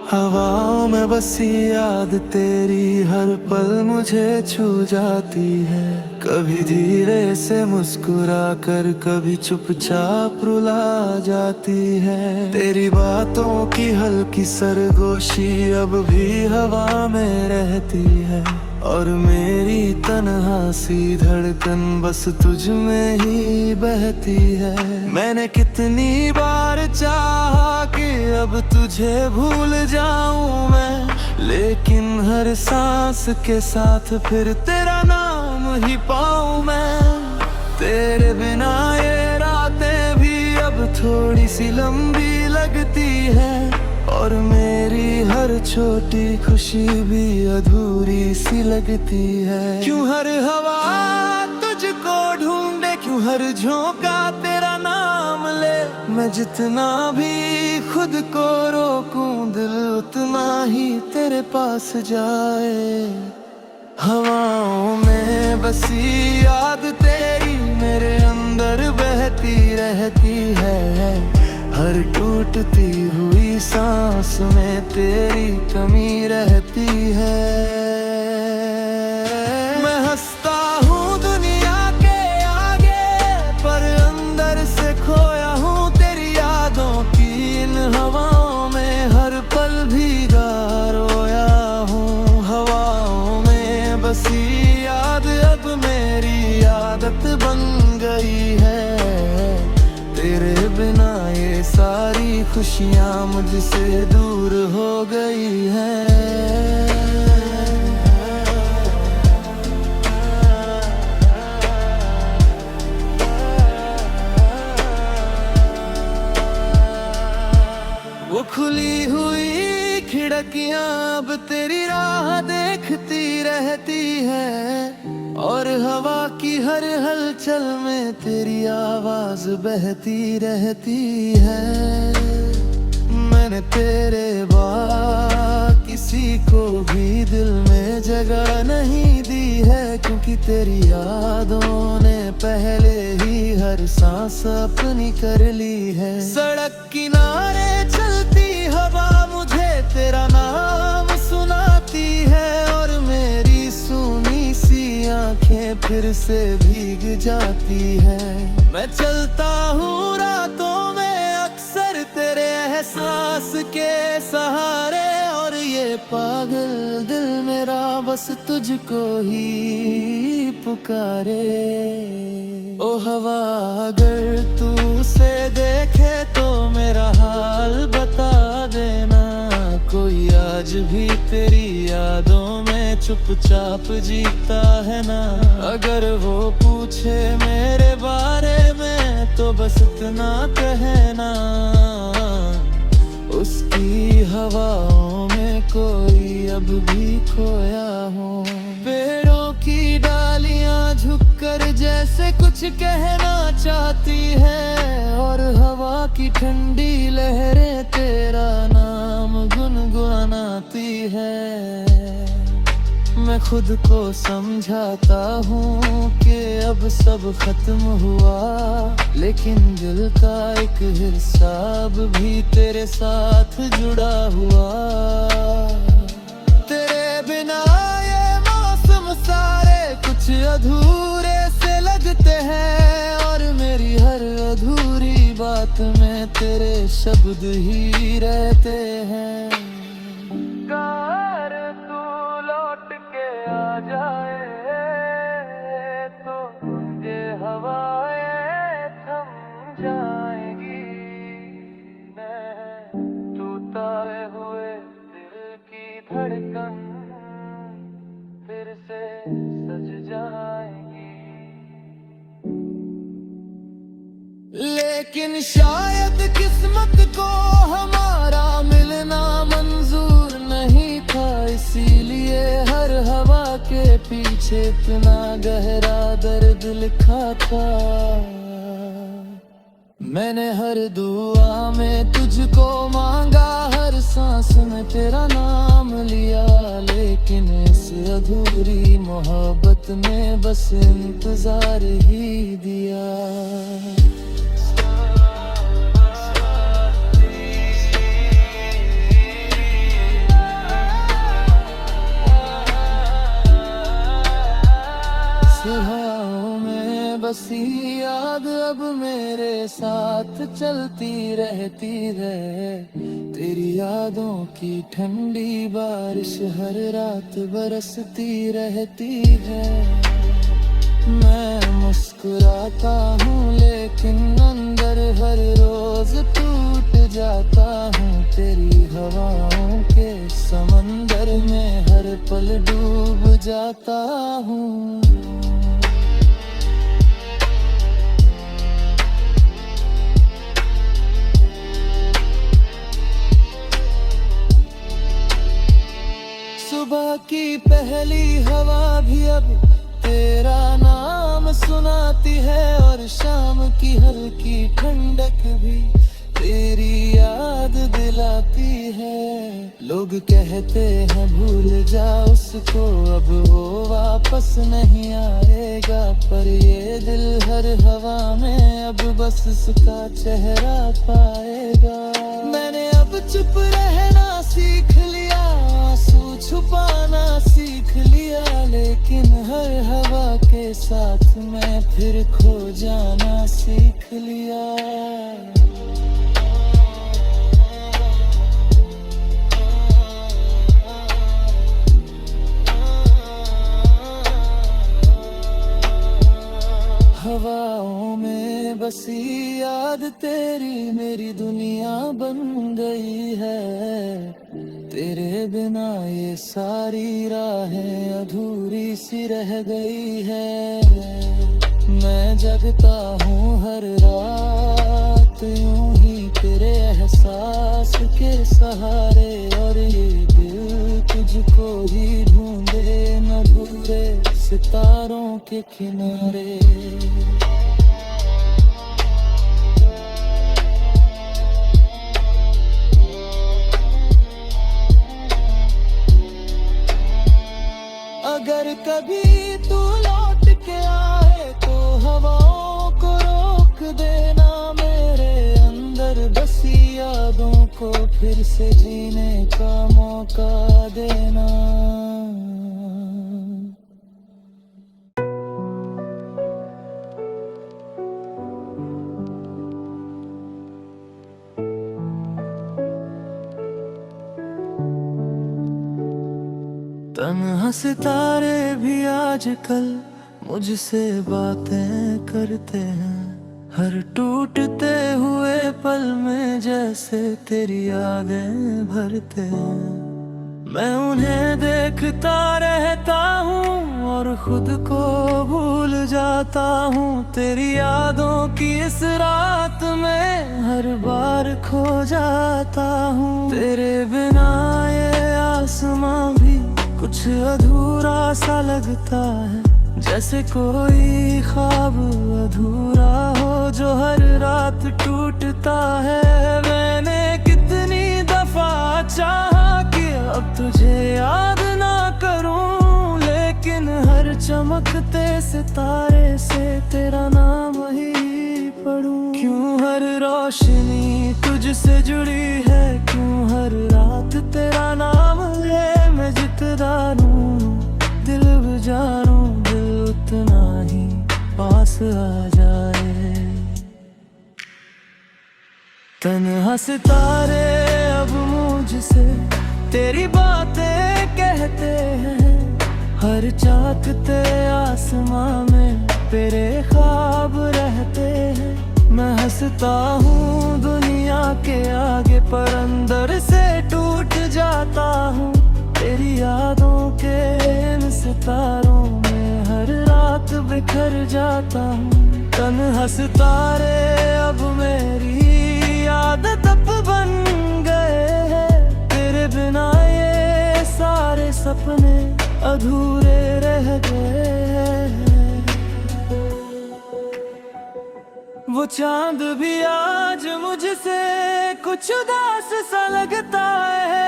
हवाओं में बसी याद तेरी हर पल मुझे छू जाती है। कभी धीरे से मुस्कुरा कर कभी चुपचाप रुला जाती है। तेरी बातों की हल्की सरगोशी अब भी हवा में रहती है। और मेरी तन्हा सी धड़कन बस तुझ में ही बहती है। मैंने कितनी बार चाहा कि अब तुझे भूल जाऊं मैं, लेकिन हर सांस के साथ फिर तेरा नाम ही पाऊं मैं। तेरे बिना ये रातें भी अब थोड़ी सी लंबी लगती है। और मेरी हर छोटी खुशी भी अधूरी सी लगती है। क्यों हर हवा तुझको ढूंढे, क्यों हर झोंका तेरा नाम ले। मैं जितना भी खुद को रोकूं दिल उतना ही तेरे पास जाए। हवाओं में बसी याद तेरी मेरे अंदर बहती रहती है। हर टूटती हुई सांस में तेरी कमी रहती है। मैं हंसता हूँ दुनिया के आगे, पर अंदर से खोया हूँ तेरी यादों की इन हवाओं में। हर पल भीगा रोया हूँ हवाओं में बसी याद अब मेरी आदत बन गई है। तेरे बिना ये सारी खुशियाँ मुझसे दूर हो गई हैं। वो खुली हुई खिड़कियाँ अब तेरी राह देखती रहती है। और हवा की हर हलचल में तेरी आवाज बहती रहती है। मैंने तेरे बाद किसी को भी दिल में जगह नहीं दी है, क्योंकि तेरी यादों ने पहले ही हर सांस अपनी कर ली है। सड़क किनारे चलती हवा मुझे तेरा नाम सुनाती है। और मेरी सूनी सी आंखें फिर से भीग जाती है। मैं चलता हूँ रातों में अक्सर तेरे एहसास के सहारे। और ये पागल दिल मेरा बस तुझको ही पुकारे। ओ हवा अगर तू उसे देखे तो मेरा हाल बता देना। कोई आज भी तेरी यादों में चुपचाप जीता है ना। अगर वो पूछे मेरे बारे में तो बस इतना कहना, उसकी हवाओं में कोई अब भी खोया हूँ। पेड़ों की डालियां झुककर जैसे कुछ कहना चाहती है। और हवा की ठंडी लहरें तेरा नाम गुनगुनाती है। मैं खुद को समझाता हूँ कि अब सब खत्म हुआ, लेकिन दिल का एक हिस्सा अब भी तेरे साथ जुड़ा हुआ। तेरे बिना ये मौसम सारे कुछ अधूरे से लगते हैं। और मेरी हर अधूरी बात में तेरे शब्द ही रहते हैं। कार तू लौट के आ जाए तो ये हवाएं थम जाएंगी। मैं टूटे हुए दिल की धड़कन फिर से सज जाएंगी। लेकिन शायद किस्मत को हमारा मिलना मंजूर नहीं था, इसीलिए हर हवा के पीछे इतना गहरा दर्द लिखा था। मैंने हर दुआ में तुझको मांगा, हर सांस में तेरा नाम लिया, लेकिन इस अधूरी मोहब्बत में बस इंतजार ही दिया। बसी याद अब मेरे साथ चलती रहती है। तेरी यादों की ठंडी बारिश हर रात बरसती रहती है। मैं मुस्कुराता हूँ लेकिन अंदर हर रोज टूट जाता हूँ। तेरी हवाओं के समंदर में हर पल डूब जाता हूँ। सुबह की पहली हवा भी अब तेरा नाम सुनाती है और शाम की हल्की ठंडक भी तेरी याद दिलाती है। लोग कहते हैं भूल जा उसको, अब वो वापस नहीं आएगा, पर ये दिल हर हवा में अब बस उसका चेहरा पाएगा। मैंने अब चुप रहना सीख लिया, आंसू छुपाना सीख लिया, लेकिन हर हवा के साथ मैं फिर खो जाना सीख लिया। हवाओं में बसी याद तेरी मेरी दुनिया बन गई है। तेरे बिना ये सारी राहें अधूरी सी रह गई है। मैं जगता हूँ हर रात यूं ही तेरे एहसास के सहारे, और ये दिल तुझको ही ढूंढे न अधूरे सितारों के किनारे। अगर कभी तू लौट के आए तो हवाओं को रोक देना, मेरे अंदर बसी यादों को फिर से जीने का मौका देना। तन्हा सितारे भी आजकल मुझसे बातें करते हैं। हर टूटते हुए पल में जैसे तेरी यादें भरते हैं। मैं उन्हें देखता रहता हूँ और खुद को भूल जाता हूँ। तेरी यादों की इस रात में हर बार खो जाता हूँ। तेरे बिना ये आसमां भी कुछ अधूरा सा लगता है, जैसे कोई ख्वाब अधूरा हो जो हर रात टूटता है। मैंने कितनी दफा चाहा कि अब तुझे याद ना करूं, लेकिन हर चमकते सितारे से तेरा नाम ही पढ़ूं। क्यों हर रोशनी तुझसे जुड़ी है, क्यों हर रात तेरा नाम ले मैं जितना रूं, दिल बुझारूं, दिल उतना ही पास आ जाए। तन्हा सितारे अब मुझसे तेरी बातें कहते हैं। हर चाकते आसमां में तेरे ख्वाब रहते हैं। मैं हंसता हूँ दुनिया के आगे, पर अंदर से टूट जाता हूँ। तेरी यादों के इन सितारों में हर रात बिखर जाता हूँ। तन्हा सितारे अब मेरी आदत अब बन गए हैं। तेरे बिना ये सारे सपने अधूरे रह गए हैं। वो चांद भी आज मुझसे कुछ उदास सा लगता है,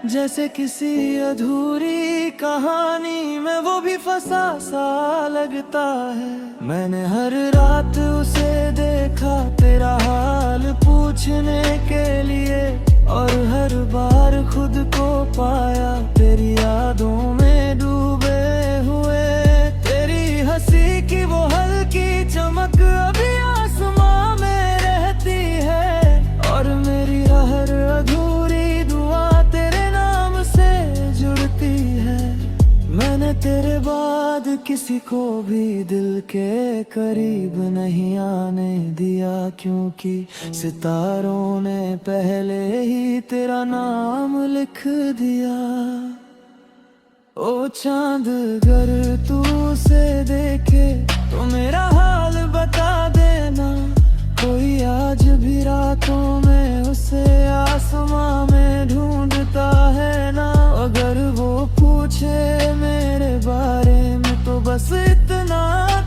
जैसे किसी अधूरी कहानी में वो भी फंसा सा लगता है। मैंने हर रात उसे देखा तेरा हाल पूछने के लिए, और हर बार खुद को पाया तेरी यादों में डूबे हुए। तेरी हंसी की वो हल तेरे बाद किसी को भी दिल के करीब नहीं आने दिया, क्योंकि सितारों ने पहले ही तेरा नाम लिख दिया। ओ चांद अगर तू उसे देखे तो मेरा हाल बता देना, कोई आज भी रातों में उसे आसमां में ढूंढता है ना। अगर वो पूछे मेरे बारे में तो बस इतना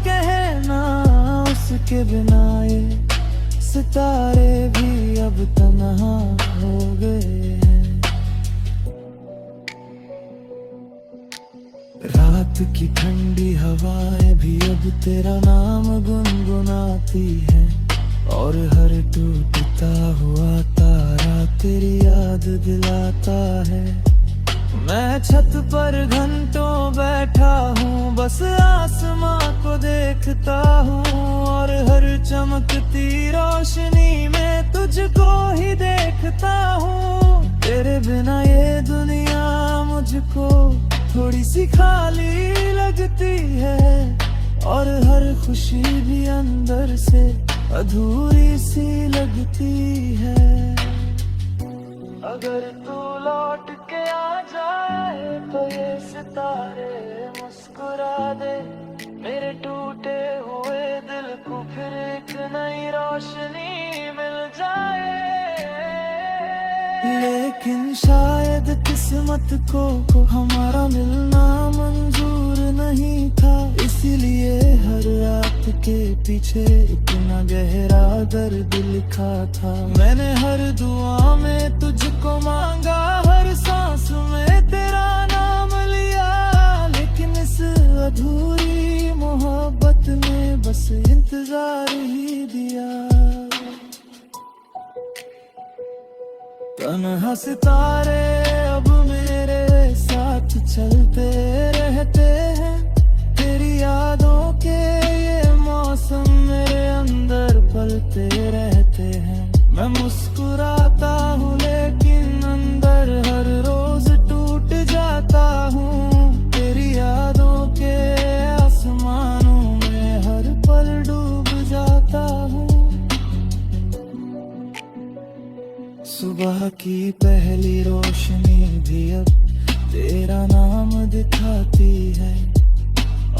कहना, उसके बिना ये सितारे भी अब तन्हा हो गए हैं। रात की ठंडी हवाएं भी अब तेरा नाम गुनगुनाती है, और हर टूटता हुआ तारा तेरी याद दिलाता है। मैं छत पर घंटों बैठा हूँ, बस आसमां को देखता हूँ, और हर चमकती रोशनी में तुझको ही देखता हूँ। तेरे बिना ये दुनिया मुझको थोड़ी सी खाली लगती है, और हर खुशी भी अंदर से अधूरी सी लगती है। अगर तू लौट के आ जाए तो ये सितारे मुस्कुरा दे, मेरे टूटे हुए दिल को फिर एक नई रोशनी मिल जाए। लेकिन शायद किस्मत को हमारा मिलना मंजूर नहीं था, इसीलिए हर रात के पीछे इतना गहरा दर्द लिखा था। मैंने हर दुआ में तुझको मांगा, हर सांस में तेरा नाम लिया, लेकिन इस अधूरी मोहब्बत में बस इंतजार ही दिया। तन्हा सितारे अब मेरे साथ चलते रहते हैं, तेरी यादों के ये मौसम मेरे अंदर पलते रहते हैं। मैं मुस्कुराता हूँ लेकिन अंदर हर रोज टूट जाता हूँ, तेरी यादों के आसमानों में हर पल डूब जाता हूँ। सुबह की पहली रोशनी भी अब तेरा नाम दिखाती है,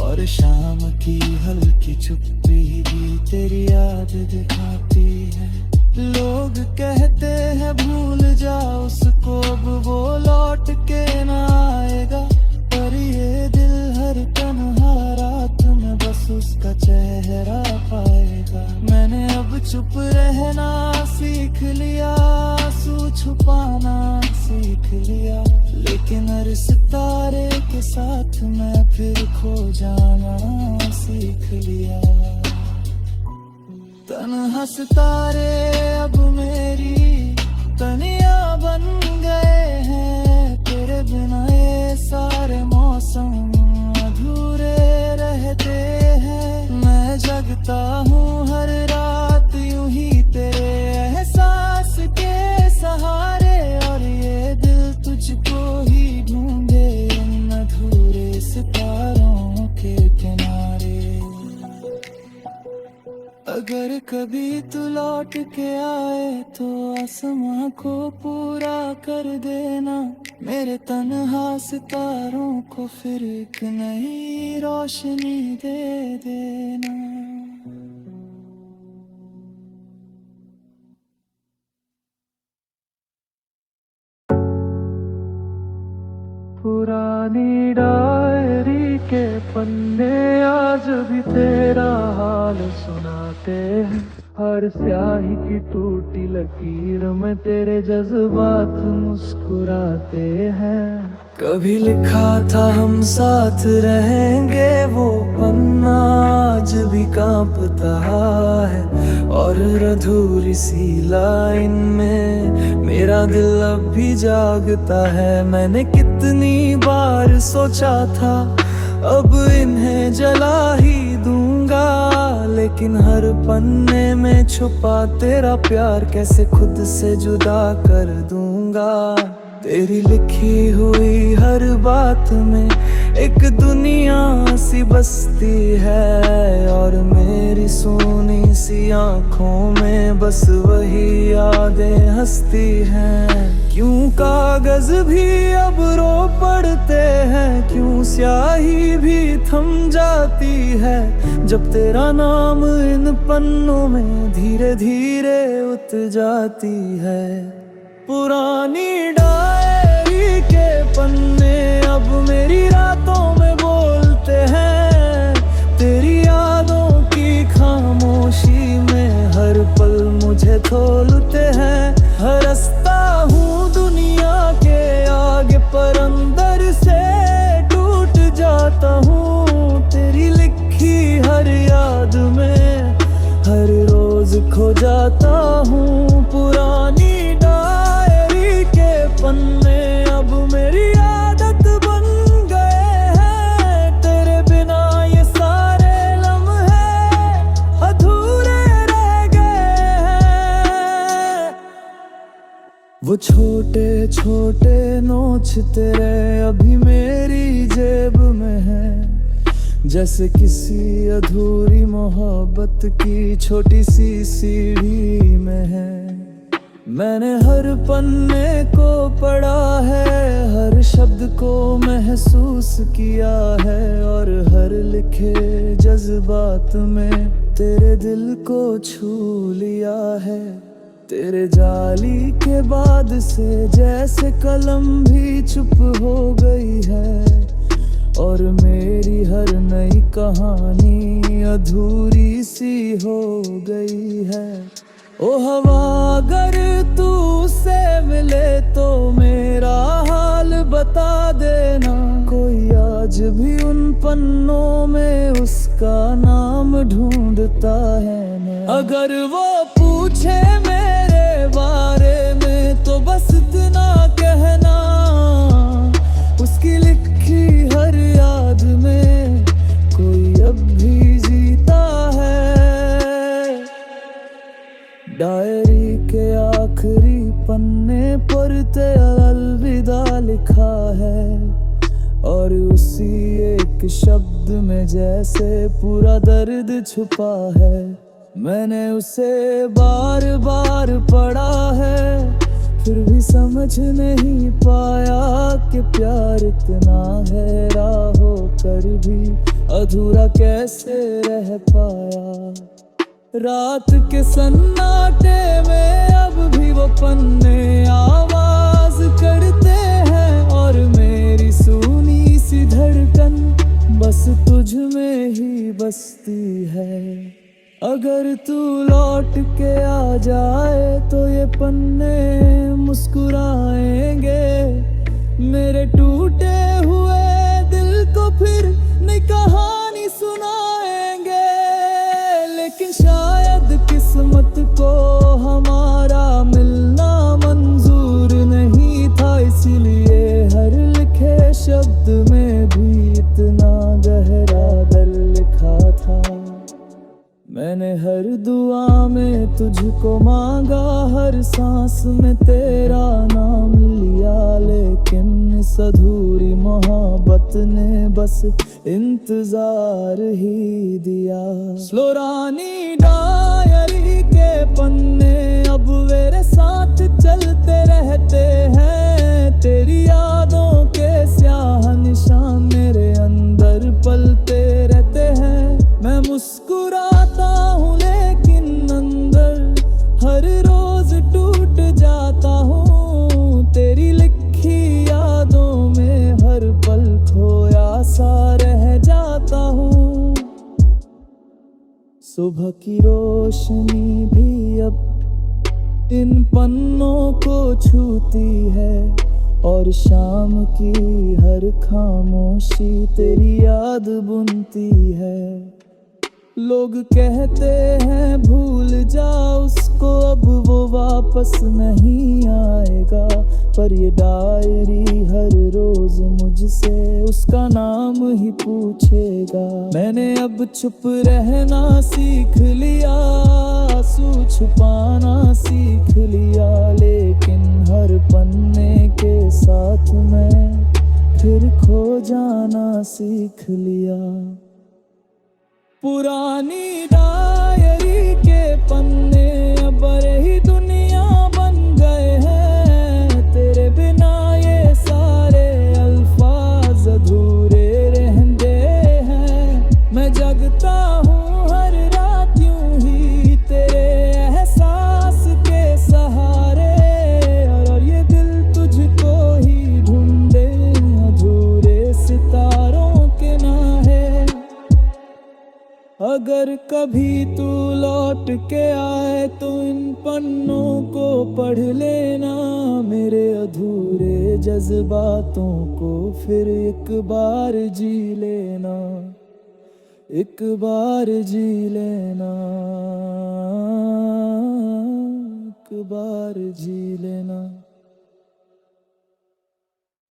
और शाम की हल्की चुप्पी भी तेरी याद दिखाती है। लोग कहते हैं भूल जा उसको, अब वो लौट के ना आएगा, पर ये दिल हर तन्हा रात में बस उसका चेहरा पाएगा। मैंने अब चुप रहना सीख लिया, आंसू छुपाना सीख लिया, लेकिन हर सितारे के साथ मैं फिर खो जाना सीख लिया। तन्हा सितारे अब मेरी तनिया बन गए हैं, तेरे बिना ये सारे मौसम अधूरे रहते हैं। मैं जगता हूँ हर रात यूं ही तेरे एहसास के सहारे, और ये दिल तुझको ही ढूंढे इन अधूरे सितारों के किनारे। अगर कभी तू लौट के आए तो आसमां को पूरा कर देना, मेरे तन्हा सितारों को फिर एक नई रोशनी दे देना। पुरानी डायरी के पन्ने आज भी तेरा हाल सुनाते हैं, हर स्याही की टूटी लकीर में तेरे जज्बात मुस्कुराते हैं। कभी लिखा था हम साथ रहेंगे, वो पन्ना आज भी कांपता है, और अधूरी सी लाइन में मेरा दिल अब भी जागता है। मैंने कितनी बार सोचा था अब इन्हें जला ही दूंगा, लेकिन हर पन्ने में छुपा तेरा प्यार कैसे खुद से जुदा कर दूंगा। तेरी लिखी हुई हर बात में एक दुनिया सी बसती है और मेरी सोनी सी आंखों में बस वही यादें हंसती हैं। क्यों कागज भी अब रो पड़ते हैं, क्यों स्याही भी थम जाती है, जब तेरा नाम इन पन्नों में धीरे धीरे उतर जाती है। पुरानी डायरी के पन्ने अब मेरी रातों में बोलते हैं, तेरी यादों की खामोशी में हर पल मुझे खोलते हैं। हंसता हूँ दुनिया के आगे पर अंदर से टूट जाता हूँ, तेरी लिखी हर याद में हर रोज खो जाता हूँ। पुरानी डायरी के पन्ने अब मेरी आदत बन गए हैं, तेरे बिना ये सारे लम्हे अधूरे रह गए हैं। वो छोटे छोटे नोच तेरे अभी मेरी जेब में है, जैसे किसी अधूरी मोहब्बत की छोटी सी सीढ़ी में है। मैंने हर पन्ने को पढ़ा है, हर शब्द को महसूस किया है, और हर लिखे जज्बात में तेरे दिल को छू लिया है। तेरे जाली के बाद से जैसे कलम भी चुप हो गई है, और मेरी हर नई कहानी अधूरी सी हो गई है। ओ हवा अगर तू से मिले तो मेरा हाल बता देना, कोई आज भी उन पन्नों में उसका नाम ढूंढता है ना। अगर वो पूछे मेरे बारे में तो बस इतना कहना, उसकी लिखी हर याद में कोई अब भी जीता है। डायरी के आखिरी पन्ने पर तेरा अलविदा लिखा है, और उसी एक शब्द में जैसे पूरा दर्द छुपा है। मैंने उसे बार बार पढ़ा है, फिर भी समझ नहीं पाया कि प्यार इतना है, राहों कर भी अधूरा कैसे रह पाया। रात के सन्नाटे में अब भी वो पन्ने आवाज करते हैं, और मेरी सुनी सी धड़कन बस तुझ में ही बसती है। अगर तू लौट के आ जाए तो ये पन्ने मुस्कुराएंगे, मेरे टूटे हुए दिल को फिर नई कहानी सुनाएंगे। लेकिन शायद किस्मत को हमारा मिलना मंजूर नहीं था, इसलिए हर लिखे शब्द में भी इतना गहरा दर्द लिखा था। मैंने हर दुआ में तुझको मांगा, हर सांस में तेरा नाम लिया, लेकिन इस अधूरी मोहब्बत ने बस इंतजार ही दिया। स्लो रानी डायरी के पन्ने अब मेरे साथ चलते रहते हैं, तेरी यादों के स्याह निशान मेरे अंदर पलते रहते हैं। मैं मुस्कुराता हूँ लेकिन अंदर हर रोज टूट जाता हूँ, तेरी लिखी यादों में हर पल खोया सा रह जाता हूँ। सुबह की रोशनी भी अब इन पन्नों को छूती है, और शाम की हर खामोशी तेरी याद बुनती है। लोग कहते हैं भूल जा उसको, अब वो वापस नहीं आएगा, पर ये डायरी हर रोज मुझसे उसका नाम ही पूछेगा। मैंने अब चुप रहना सीख लिया, आंसू छुपाना सीख लिया, लेकिन हर पन्ने के साथ मैं फिर खो जाना सीख लिया। पुरानी डायरी के पन्ने अब ही दुनिया बन गए हैं। तेरे बिना ये सारे अल्फाज अधूरे रहते हैं। मैं जगता हूँ हर रात यूं ही तेरे एहसास के सहारे, और ये दिल तुझको ही ढूंढे अधूरे सितारों के नाहे। अगर कभी तू लौट के आए तो इन पन्नों को पढ़ लेना, मेरे अधूरे जज्बातों को फिर एक बार जी लेना, एक बार जी लेना, एक बार जी लेना।